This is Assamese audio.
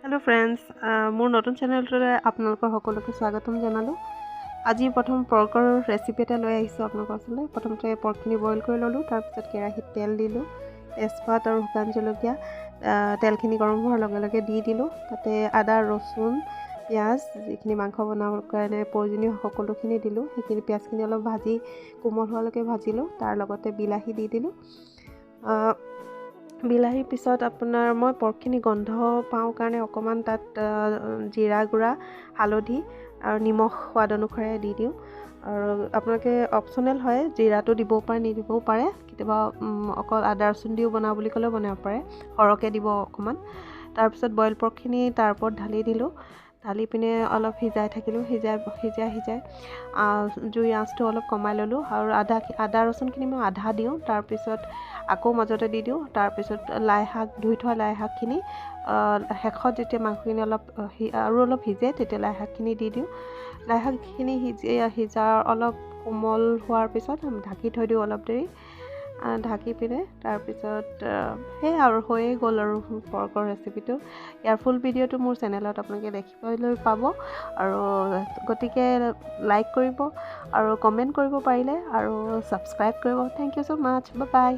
हेलो फ्रेंड्स मोर नतुन चेनेलटले आपनालोकर सकलोके स्वागतम जनालो। আজি प्रथम पर्कर रेसिपि एटा লৈ আহিছো আপোনালোকৰ ওচৰলৈ। প্ৰথমতে पर्कখিনি বইল কৰি ললো, তাৰ পিছত কেৰাহীত তেল দিলো, তেজপাত আৰু শুকান জলকীয়া তেলখিনি গৰম হোৱাৰ লগে লগে দি দিলো। তাতে আদা, ৰসুন, পিয়াজ যিখিনি মাংস বনাবৰ কাৰণে প্ৰয়োজনীয় সকলোখিনি দিলো। সেইখিনি পিয়াজখিনি অলপ ভাজি কোমল হোৱালৈকে ভাজিলো। তাৰ লগতে বিলাহী দি দিলো। বিলাহীৰ পিছত আপোনাৰ মই पर्कখিনি গন্ধ পাওঁ কাৰণে অকমান তাত জিৰা গুড়া, হালধি আৰু নিমখ স্বাদ অনুসাৰে দি দিওঁ। আৰু আপোনালোকে অপচনেল হয়, জিৰাটো দিব পাৰে নিদিবও পাৰে। কেতিয়াবা অকল আদা ৰচুন দিও বনাও বুলি ক'লেও বনাব পাৰে, সৰহকৈ দিব অকমান। তাৰপিছত বইল पर्कখিনি তাৰ ওপৰত ঢালি দিলোঁ। ঢালি পিনে অলপ সিজাই থাকিলোঁ। সিজাই জুই আঁচটো অলপ কমাই ল'লোঁ আৰু আদা ৰচুনখিনি মই আধা দিওঁ, তাৰপিছত আকৌ মাজতে দি দিওঁ। তাৰপিছত লাই শাক, ধুই থোৱা লাই শাকখিনি শেষত যেতিয়া মাংসখিনি অলপ সিজে তেতিয়া লাই শাকখিনি দি দিওঁ। লাই শাকখিনি সিজাৰ অলপ কোমল হোৱাৰ পিছত ঢাকি থৈ দিওঁ অলপ দেৰি। ঢাকি পিনে তাৰপিছত সেই আৰু হৈয়ে গ'ল আৰু पर्কৰ ৰেচিপিটো। ইয়াৰ ফুল ভিডিঅ'টো মোৰ চেনেলত আপোনালোকে দেখিবলৈ পাব। আৰু গতিকে লাইক কৰিব আৰু কমেণ্ট কৰিব পাৰিলে আৰু ছাবস্ক্ৰাইব কৰিব। Thank you so' much. Bye by.